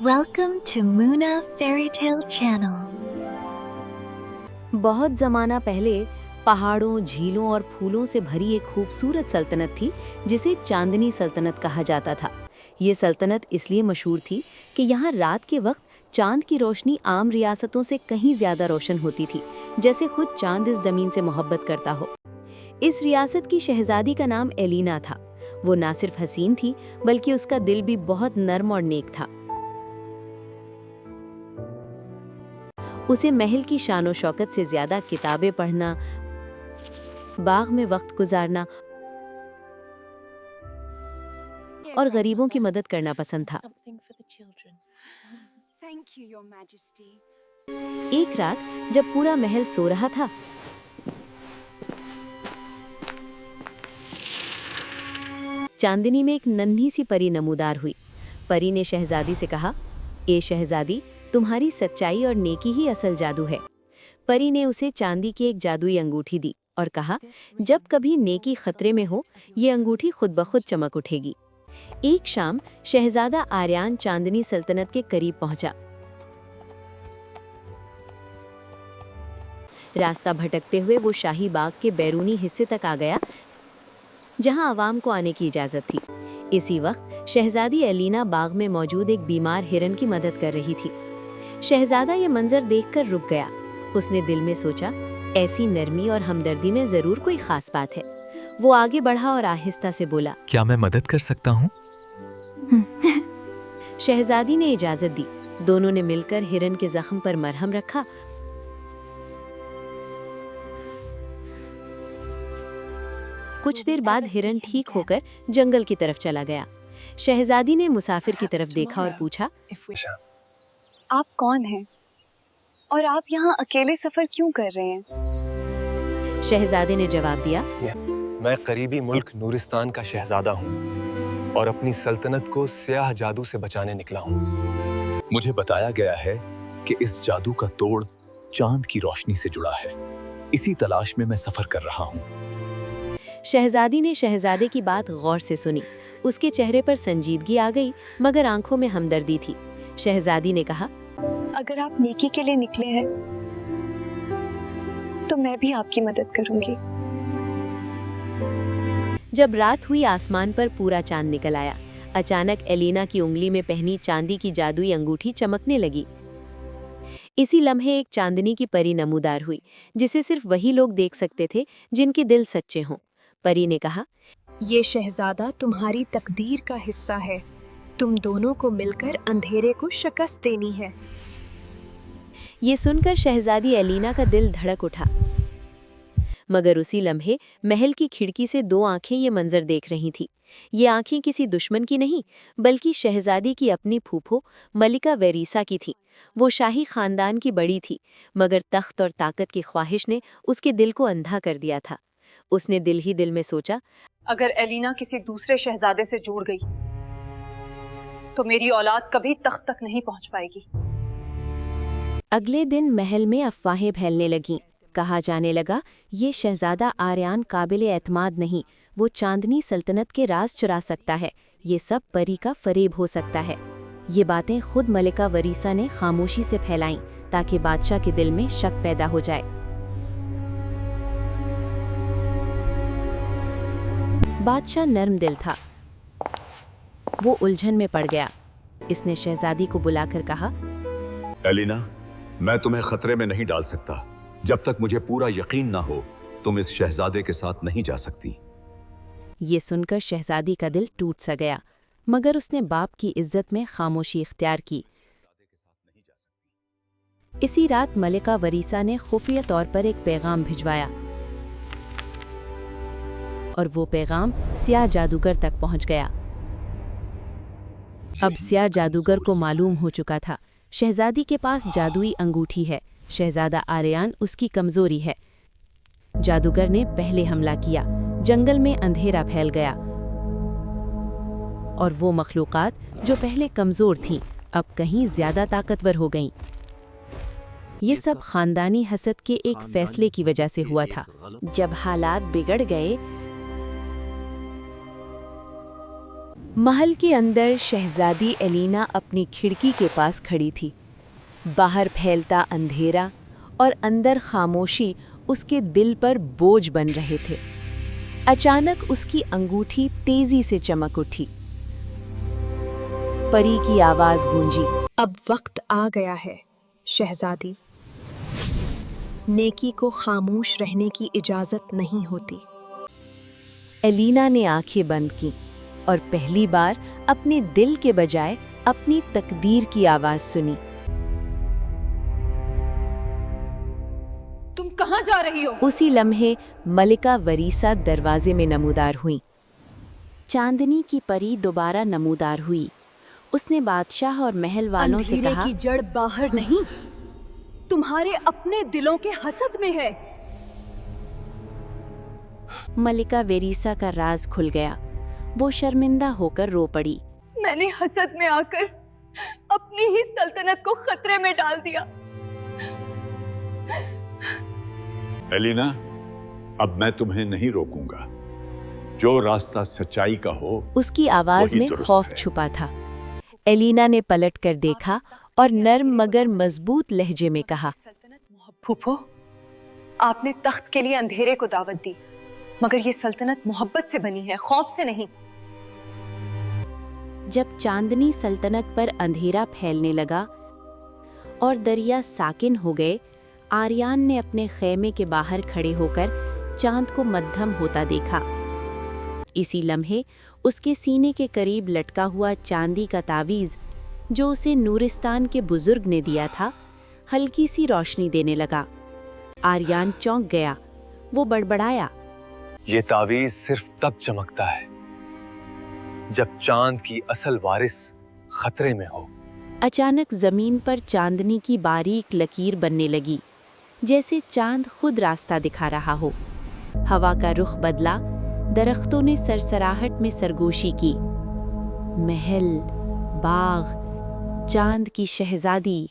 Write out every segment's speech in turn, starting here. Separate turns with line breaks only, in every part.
Welcome to Muna Fairy Tale Channel.
बहुत ज़माना पहले पहाड़ों, झीलों और फूलों से भरी एक खूबसूरत सल्तनत थी जिसे चांदनी सल्तनत कहा जाता था। ये सल्तनत इसलिए मशहूर थी कि यहाँ रात के वक्त चांद की रोशनी आम रियासतों से कहीं ज़्यादा रोशन होती थी, जैसे खुद चांद इस ज़मीन से मोहब्बत करता हो। इस रियासत की शहजादी का नाम एलिना था। वो ना सिर्फ हसीन थी, बल्कि उसका दिल भी बहुत नर्म और नेक था। उसे महल की शानो शौकत से ज्यादा किताबें पढ़ना, बाग में वक्त गुजारना और गरीबों की मदद करना पसंद था। एक रात जब पूरा महल सो रहा था, चांदनी में एक नन्ही सी परी नमूदार हुई। परी ने शहजादी से कहा, ए शहजादी, तुम्हारी सच्चाई और नेकी ही असल जादू है। परी ने उसे चांदी की एक जादुई अंगूठी दी और कहा, जब कभी नेकी खतरे में हो, ये अंगूठी खुद ब खुद चमक उठेगी। एक शाम शहजादा आर्यान चांदनी सल्तनत के करीब पहुंचा। रास्ता भटकते हुए वो शाही बाग के बैरूनी हिस्से तक आ गया, जहां आवाम को आने की इजाजत थी। इसी वक्त शहजादी एलिना बाग में मौजूद एक बीमार हिरन की मदद कर रही थी। शहजादा ये मंजर देखकर रुक गया। उसने दिल में सोचा, ऐसी नरमी और हमदर्दी में जरूर कोई खास बात है। वो आगे बढ़ा और आहिस्ता से बोला,
क्या मैं मदद कर सकता हूँ?
शहजादी ने इजाजत दी। दोनों ने मिलकर हिरन के जख्म पर मरहम रखा। कुछ देर बाद हिरन ठीक होकर जंगल की तरफ चला गया। शहजादी ने मुसाफिर की तरफ देखा और पूछा,
आप कौन हैं? और आप यहाँ अकेले सफर क्यों कर रहे हैं?
शहजादे ने जवाब दिया,
मैं करीबी मुल्क नूरिस्तान का शहजादा हूँ और अपनी सल्तनत को स्याह जादू से बचाने निकला हूँ।
मुझे बताया गया है कि इस जादू का तोड़ चांद की रोशनी से जुड़ा है। इसी तलाश में मैं सफर कर रहा हूँ।
शहजादी ने शहजादे की बात गौर से सुनी। उसके चेहरे पर संजीदगी आ गई, मगर आंखों में हमदर्दी थी। शहजादी ने कहा,
अगर आप नेकी के लिए निकले हैं, तो मैं भी आपकी मदद करूंगी।
जब रात हुई, आसमान पर पूरा चांद निकल आया। अचानक एलिना की उंगली में पहनी चांदी की जादुई अंगूठी चमकने लगी। इसी लम्हे एक चांदनी की परी नमूदार हुई, जिसे सिर्फ वही लोग देख सकते थे जिनके दिल सच्चे हों। परी ने कहा,
ये शहजादा तुम्हारी तकदीर का हिस्सा है। तुम दोनों को मिलकर अंधेरे को शिकस्त देनी है।
ये सुनकर शहजादी एलिना का दिल धड़क उठा। मगर उसी लम्हे महल की खिड़की से दो आंखें ये मंजर देख रही थीं। ये आंखें किसी दुश्मन की नहीं, बल्कि शहजादी की अपनी फूफो मलिका वेरिसा की थीं। वो शाही खानदान की बड़ी थी, मगर तख्त और ताकत की ख्वाहिश ने उसके दिल को अंधा कर दिया था। उसने दिल ही दिल में सोचा,
अगर एलिना किसी दूसरे शहजादे से जुड़ गई, तो मेरी औलाद कभी तख्त तक नहीं पहुंच पाएगी।
अगले दिन महल में अफवाहें फैलने लगीं। कहा जाने लगा, ये शहजादा आर्यान काबिल एतमाद नहीं, वो चांदनी सल्तनत के राज चुरा सकता है। ये सब परी का फरेब हो सकता है। ये बातें खुद मलिका वरीसा ने खामोशी से फैलाईं, ताकि बादशाह के दिल में शक पैदा हो जाए। बादशाह नर्म दिल था। वो उलझन में पड़ गया। इसने शहजादी को बुलाकर कहा,
एलिना, मैं तुम्हें खतरे में नहीं डाल सकता। जब तक मुझे पूरा यकीन ना हो, तुम इस शहजादे के साथ नहीं जा सकती।
ये सुनकर शहजादी का दिल टूट सा गया, मगर उसने बाप की इज्जत में खामोशी इख्तियार की। इसी रात मलिका वरीसा ने खुफिया तौर पर एक पैगाम भिजवाया, और वो पैगाम स्याह जादूगर तक पहुंच गया। अब स्याह जादूगर को मालूम हो चुका था, शहजादी के पास जादुई अंगूठी है। शहजादा आर्यान उसकी कमजोरी है। जादूगर ने पहले हमला किया। जंगल में अंधेरा फैल गया, और वो मखलूकात जो पहले कमजोर थीं, अब कहीं ज्यादा ताकतवर हो गईं। ये सब खानदानी हसद के एक फैसले की वजह से हुआ था। जब हालात बिगड़ गए, महल के अंदर शहजादी एलिना अपनी खिड़की के पास खड़ी थी। बाहर फैलता अंधेरा और अंदर खामोशी उसके दिल पर बोझ बन रहे थे। अचानक उसकी अंगूठी तेजी से चमक उठी। परी की आवाज गूंजी,
अब वक्त आ गया है शहजादी। नेकी को खामोश रहने की इजाजत नहीं होती।
एलिना ने आंखें बंद की और पहली बार अपने दिल के बजाय अपनी तकदीर की आवाज सुनी।
तुम कहाँ जा रही हो?
उसी लम्हे मलिका वरीसा दरवाजे में नमूदार हुई। चांदनी की परी दोबारा नमूदार हुई। उसने बादशाह और महल वालों से
अंधेरे
कहा,
की जड़ बाहर नहीं, तुम्हारे अपने दिलों के हसद में है।
मलिका वेरिसा का राज खुल गया। वो शर्मिंदा होकर रो पड़ी।
मैंने हसद में आकर अपनी ही सल्तनत को खतरे में डाल दिया।
एलिना, अब मैं तुम्हें नहीं रोकूंगा। जो रास्ता सच्चाई का हो,
उसकी आवाज
वही
में
दुरुस्त
खौफ
है।
छुपा था। एलिना ने पलट कर देखा और नर्म मगर मजबूत लहजे में कहा,
फूफो, आपने तख्त के लिए अंधेरे को दावत दी, मगर ये सल्तनत मोहब्बत से बनी है, खौफ से नहीं।
जब चांदनी सल्तनत पर अंधेरा फैलने लगा और दरिया साकिन हो गए, आर्यान ने अपने खेमे के बाहर खड़े होकर चांद को मध्यम होता देखा। इसी लम्हे उसके सीने के करीब लटका हुआ चांदी का तावीज, जो उसे नूरिस्तान के बुजुर्ग ने दिया था, हल्की सी रोशनी देने लगा। आर्यान चौंक गया। वो बड़बड़ाया,
ये तावीज सिर्फ तब चमकता है जब चांद की असल वारिस खतरे में हो।
अचानक जमीन पर चांदनी की बारीक लकीर बनने लगी, जैसे चांद खुद रास्ता दिखा रहा हो। हवा का रुख बदला। दरख्तों ने सरसराहट में सरगोशी की। महल, बाग, चांद की शहजादी।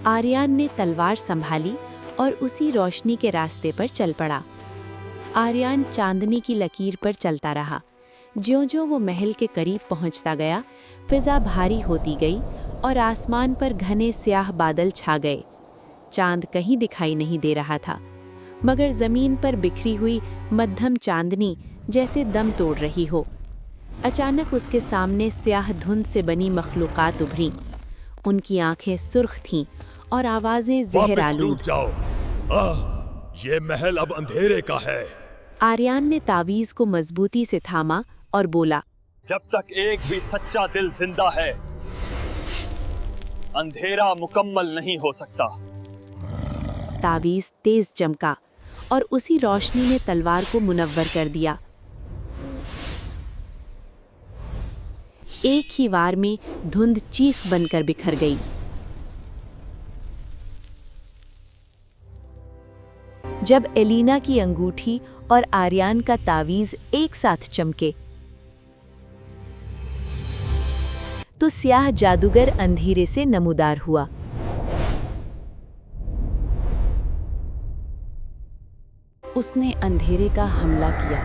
आर्यान ने तलवार संभाली और उसी रोशनी के रास्ते पर चल पड़ा। आर्यान चांदनी की लकीर पर चलता रहा। ज्यों-ज्यों वो महल के करीब पहुंचता गया, फिजा भारी होती गई और आसमान पर घने स्याह बादल छा गए। चांद कहीं दिखाई नहीं दे रहा था, मगर जमीन पर बिखरी हुई मध्यम चांदनी जैसे दम तोड़ रही हो। अचानक उसके सामने स्याह धुंध से बनी मखलूकात उभरी। उनकी आंखें सुर्ख थीं और आवाजें जहर आलूद।
जाओ, ये महल अब अंधेरे का है।
आर्यान ने तावीज को मजबूती से थामा और बोला,
जब तक एक भी सच्चा दिल जिंदा है, अंधेरा मुकम्मल नहीं हो सकता।
तावीज तेज चमका और उसी रोशनी ने तलवार को मुनव्वर कर दिया। एक ही वार में धुंध चीख बनकर बिखर गई। जब एलिना की अंगूठी और आर्यान का तावीज एक साथ चमके, तो स्याह जादूगर अंधेरे से नमूदार हुआ। उसने अंधेरे का हमला किया,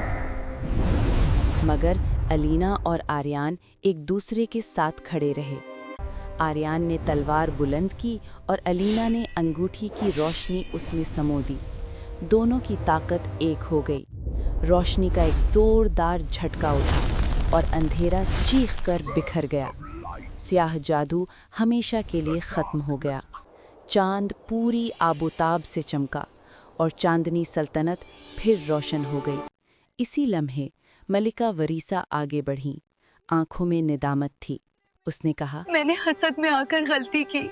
मगर एलिना और आर्यान एक दूसरे के साथ खड़े रहे। आर्यान ने तलवार बुलंद की और एलिना ने अंगूठी की रोशनी उसमें समो दी। दोनों की ताकत एक हो गई। रोशनी का एक जोरदार झटका उठा और अंधेरा चीख कर बिखर गया। स्याह जादू हमेशा के लिए खत्म हो गया। चांद पूरी आबोताब से चमका और चांदनी सल्तनत फिर रोशन हो गई। इसी लम्हे मलिका वरीसा आगे बढ़ी। आंखों में निदामत थी। उसने कहा,
मैंने हसद में आकर गलती की,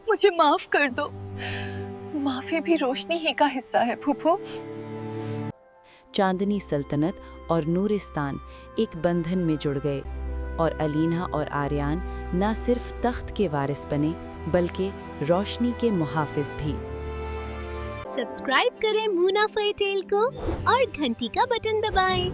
मुझे माफ कर दो। माफी भी रोशनी ही का हिस्सा है फूफो।
चांदनी सल्तनत और नूरिस्तान एक बंधन में जुड़ गए और एलिना और आर्यान न सिर्फ तख्त के वारिस बने, बल्कि रोशनी के मुहाफिज भी।
सब्सक्राइब करें मूना फेयरटेल को और घंटी का बटन दबाएं।